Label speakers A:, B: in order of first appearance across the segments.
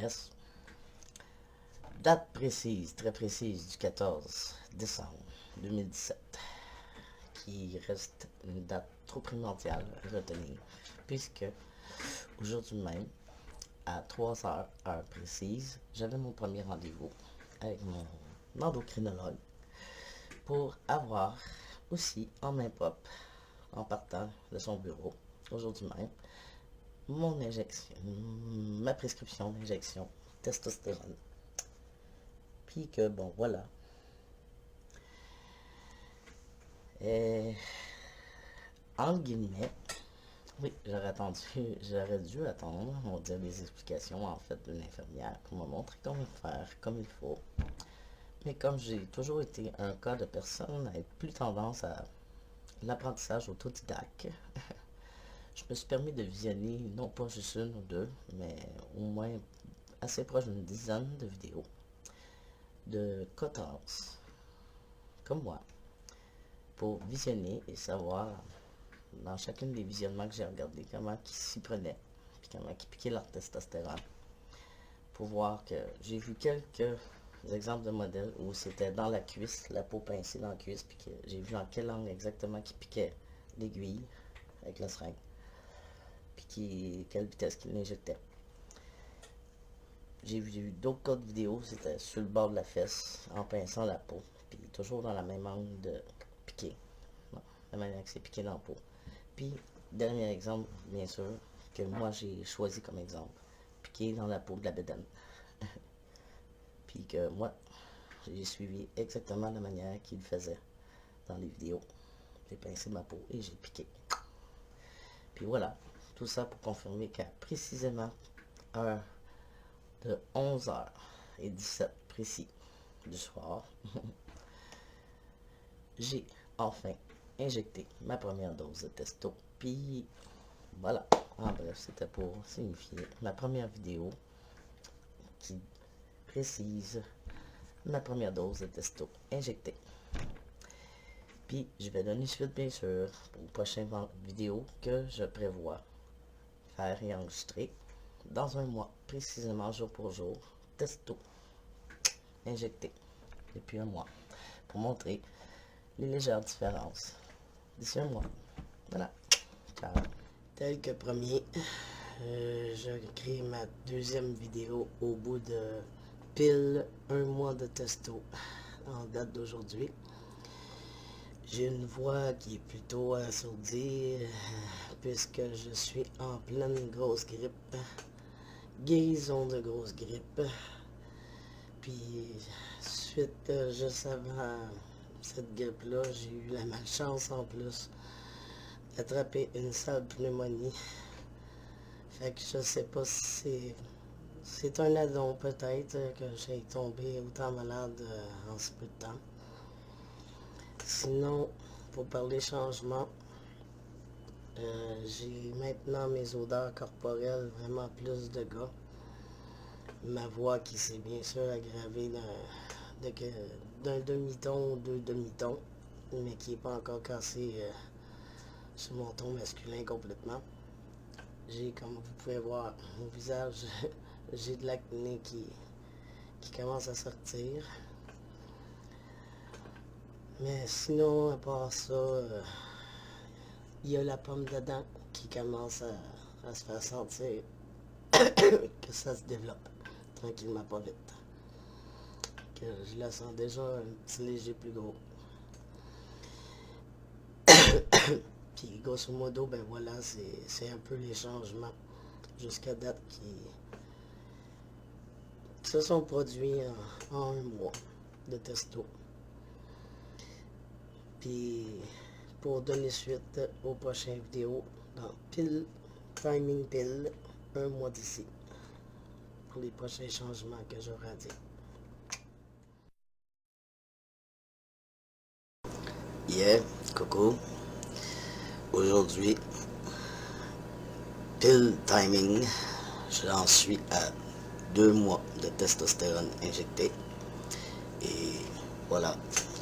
A: S. Date précise, très précise, du 14 décembre 2017, qui reste une date trop primordiale à retenir, puisque aujourd'hui même, à 3 heures, heure précise, j'avais mon premier rendez-vous avec mon endocrinologue pour avoir aussi en main propre, en partant de son bureau, aujourd'hui même, mon injection, ma prescription d'injection testostérone. Puis que bon, voilà. Et, entre guillemets, oui, j'aurais dû attendre, on va dire, des explications en fait d'une infirmière pour me montrer comment faire, comme il faut. Mais comme j'ai toujours été un cas de personne avec plus tendance à l'apprentissage autodidacte, je me suis permis de visionner non pas juste une ou deux, mais au moins assez proche d'une dizaine de vidéos de cotards comme moi pour visionner et savoir dans chacune des visionnements que j'ai regardé comment ils s'y prenaient puis comment ils piquaient leur testostérone, pour voir que j'ai vu quelques exemples de modèles où c'était dans la cuisse, la peau pincée dans la cuisse, puis que j'ai vu en quel angle exactement qui piquait l'aiguille avec la seringue, puis quelle vitesse qu'il l'injectait. J'ai vu d'autres cas de vidéos, c'était sur le bord de la fesse, en pinçant la peau, puis toujours dans la même angle de piquer, la manière que c'est piqué dans la peau. Puis, dernier exemple, bien sûr, que moi j'ai choisi comme exemple, piquer dans la peau de la bédaine. Puis que moi, j'ai suivi exactement la manière qu'il faisait dans les vidéos. J'ai pincé ma peau et j'ai piqué. Puis voilà, tout ça pour confirmer qu'à précisément heure de 11h17 précis du soir, j'ai enfin injecté ma première dose de testo. Puis voilà, en bref, c'était pour signifier ma première vidéo qui précise ma première dose de testo injectée. Puis je vais donner suite bien sûr aux prochaines vidéos que je prévois faire et enregistrer dans un mois, précisément jour pour jour, testo injecté depuis un mois, pour montrer les légères différences d'ici un mois. Voilà, ciao. Tel que premier, je crée ma deuxième vidéo au bout de pile un mois de testo en date d'aujourd'hui. J'ai une voix qui est plutôt assourdie puisque je suis en pleine grosse grippe, guérison de grosse grippe. Puis suite, juste avant cette grippe-là, j'ai eu la malchance en plus d'attraper une sale pneumonie. Fait que je sais pas si c'est un addon peut-être que j'ai tombé autant malade en si peu de temps. Sinon, pour parler changement, j'ai maintenant mes odeurs corporelles vraiment plus de gras. Ma voix qui s'est bien sûr aggravée d'un demi-ton ou deux demi-tons, mais qui n'est pas encore cassé sur mon ton masculin complètement. J'ai, comme vous pouvez voir, mon visage, j'ai de l'acné qui commence à sortir. Mais sinon, à part ça, il y a la pomme dedans qui commence à se faire sentir que ça se développe tranquillement, pas vite. Que je la sens déjà un petit léger plus gros. Puis grosso modo, ben voilà, c'est un peu les changements jusqu'à date qui se sont produits en un mois de testo. Puis pour donner suite aux prochaines vidéos dans timing pile, un mois d'ici, pour les prochains changements que j'aurai à dire. Yeah, coucou. Aujourd'hui, pile timing, j'en suis à 2 mois de testostérone injectée. Et voilà,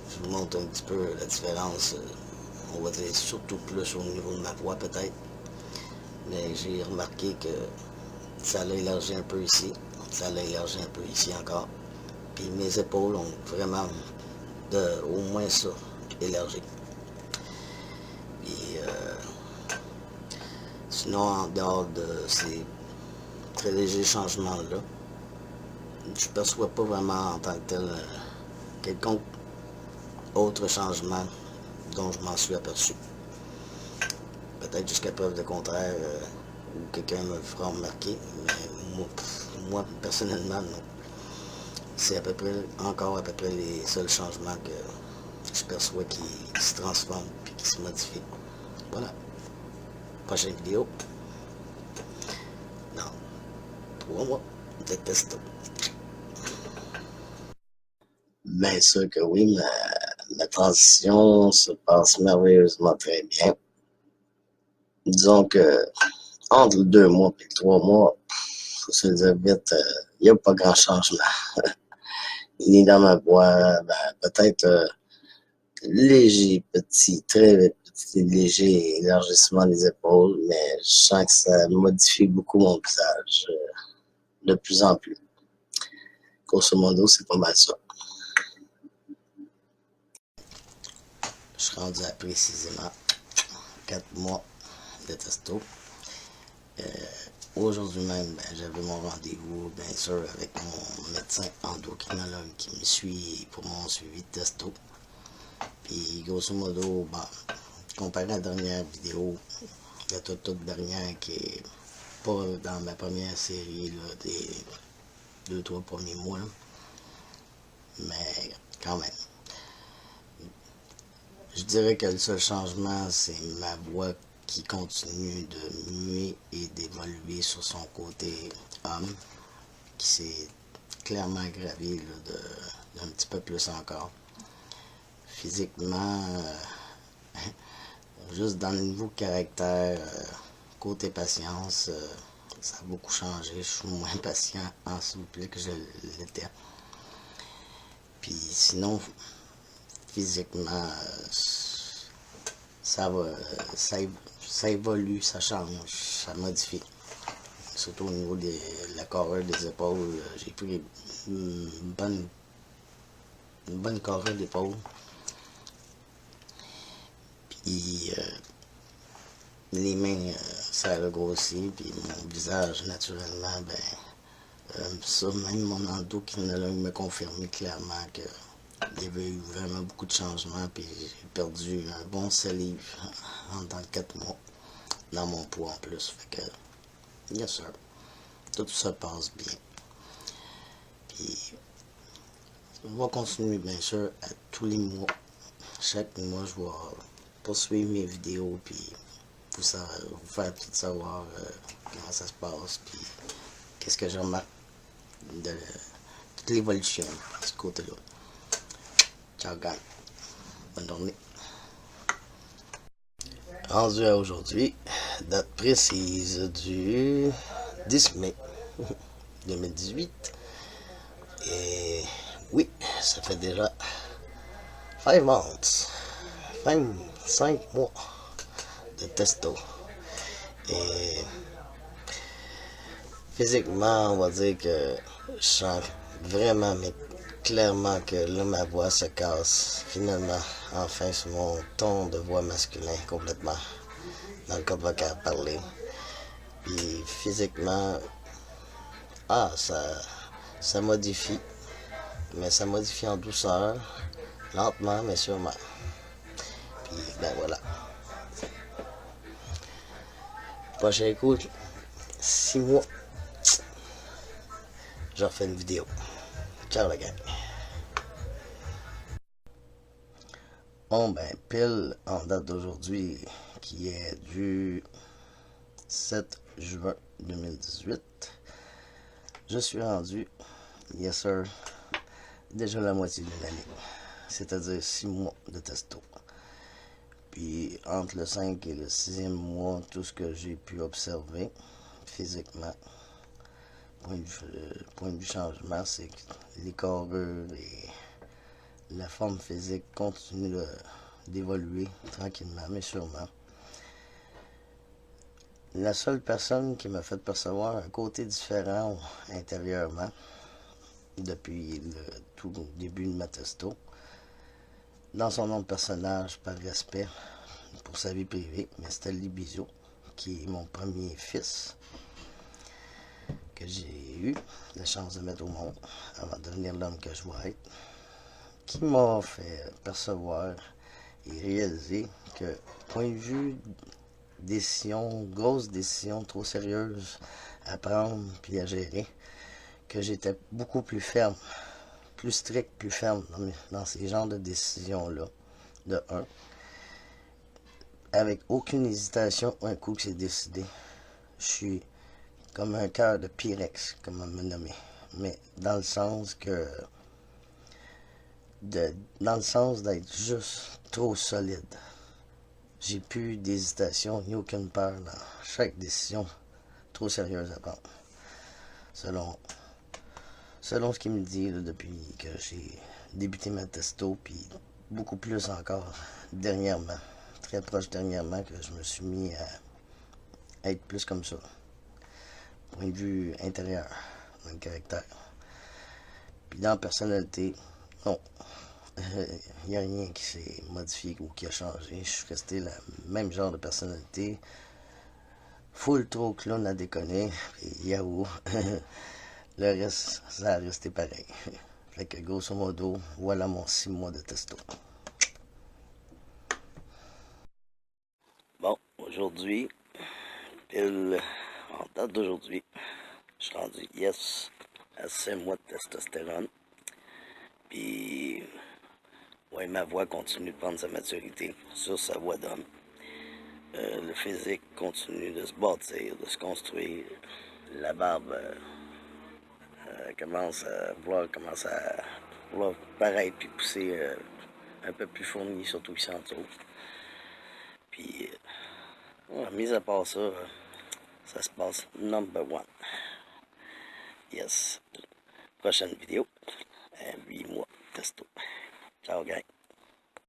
A: je vous montre un petit peu la différence, on va dire surtout plus au niveau de ma voix peut-être. Mais j'ai remarqué que ça l'a élargi un peu ici, Ça l'a élargi un peu ici encore. Puis mes épaules ont vraiment au moins ça élargi. Puis sinon, en dehors de ces très légers changements-là, je ne perçois pas vraiment en tant que tel quelconque autre changement dont je m'en suis aperçu. Peut-être jusqu'à preuve de contraire, ou quelqu'un me le fera remarquer, mais moi personnellement, non. C'est encore à peu près les seuls changements que je perçois qui se transforment et qui se modifient. Voilà. Prochaine vidéo. Dans 3 mois de testo. Bien sûr que oui, ma transition se passe merveilleusement très bien. Disons que entre 2 mois et 3 mois, faut se le dire vite, il n'y a pas grand changement. Ni dans ma voix, peut-être léger, petit, très petit, léger élargissement des épaules, mais je sens que ça modifie beaucoup mon visage de plus en plus. Grosso modo, c'est pas mal ça. Je suis rendu à précisément 4 mois de testo. Aujourd'hui même, j'avais mon rendez-vous, bien sûr, avec mon médecin endocrinologue qui me suit pour mon suivi de testo. Puis, grosso modo, comparé à la dernière vidéo, la toute dernière qui est pas dans ma première série là, des 2-3 premiers mois, là. Mais quand même. Je dirais que le seul changement, c'est ma voix qui continue de muer et d'évoluer sur son côté homme, qui s'est clairement aggravé d'un petit peu plus encore. Physiquement, juste dans le niveau caractère, côté patience, ça a beaucoup changé. Je suis moins patient en souple que je l'étais. Puis sinon, physiquement, ça évolue, ça change, ça modifie. Surtout au niveau de la carrure des épaules, j'ai pris une bonne carrure d'épaule. Puis les mains, ça a grossi, puis mon visage, naturellement, ça, même mon endocrinologue me confirmait clairement que il y avait eu vraiment beaucoup de changements, puis j'ai perdu un bon 7 livres dans 4 mois, dans mon poids en plus. Fait que, yes sir, tout ça passe bien. Puis, on va continuer bien sûr à tous les mois. Chaque mois, je vais poursuivre mes vidéos, puis vous faire tout savoir comment ça se passe, puis qu'est-ce que je remarque de toute l'évolution de ce côté-là. Ciao, guys. Bonne journée. Rendu à aujourd'hui, date précise du 10 mai 2018. Et oui, ça fait déjà 5 months, 5 mois de testo. Et physiquement, on va dire que je sens vraiment, mais clairement que là, ma voix se casse finalement, enfin, sur mon ton de voix masculin complètement, dans le code vocal parlé. Puis physiquement, ça modifie, mais ça modifie en douceur, lentement, mais sûrement. Puis, voilà. Prochain coup, 6 mois, je refais une vidéo. Ciao la gang. Bon, pile en date d'aujourd'hui, qui est du 7 juin 2018, je suis rendu, yes sir, déjà la moitié d'une année, c'est-à-dire 6 mois de testo. Puis entre le 5 et le 6e mois, tout ce que j'ai pu observer physiquement, point de vue changement, c'est que les carrures et la forme physique continue d'évoluer tranquillement, mais sûrement.
B: la seule personne qui m'a fait percevoir un côté différent intérieurement depuis le tout début de ma testo, dans son nom de personnage, par respect pour sa vie privée, mais c'était Libizo, qui est mon premier fils que j'ai eu la chance de mettre au monde avant de devenir l'homme que je vois être, qui m'a fait percevoir et réaliser que, point de vue décision, grosse décision trop sérieuse à prendre puis à gérer, que j'étais beaucoup plus ferme, plus strict, plus ferme dans ces genres de décisions-là, de un, avec aucune hésitation, un coup que c'est décidé. Je suis comme un cœur de Pyrex, comme on me nommait, mais dans le sens que dans le sens d'être juste trop solide. J'ai plus d'hésitation ni aucune peur dans chaque décision trop sérieuse à prendre. Selon, selon ce qu'il me dit là, depuis que j'ai débuté ma testo, puis beaucoup plus encore dernièrement, très proche dernièrement, que je me suis mis à être plus comme ça. Point de vue intérieur, dans le caractère. Puis dans la personnalité, non. Il n'y a rien qui s'est modifié ou qui a changé. Je suis resté le même genre de personnalité. Full trop clown à déconner. Puis yahoo. Le reste, ça a resté pareil. Fait que grosso modo, voilà mon 6 mois de testo. Bon, aujourd'hui, pile en date d'aujourd'hui, je suis rendu yes à 5 mois de testostérone. Puis, ouais, ma voix continue de prendre sa maturité sur sa voix d'homme. Le physique continue de se bâtir, de se construire. La barbe commence à vouloir paraître puis pousser un peu plus fourni, surtout ici en dessous. Puis, ouais, mis à part ça, ça se passe number one. Yes. Prochaine vidéo. 8 mois, testo. Ciao, gang.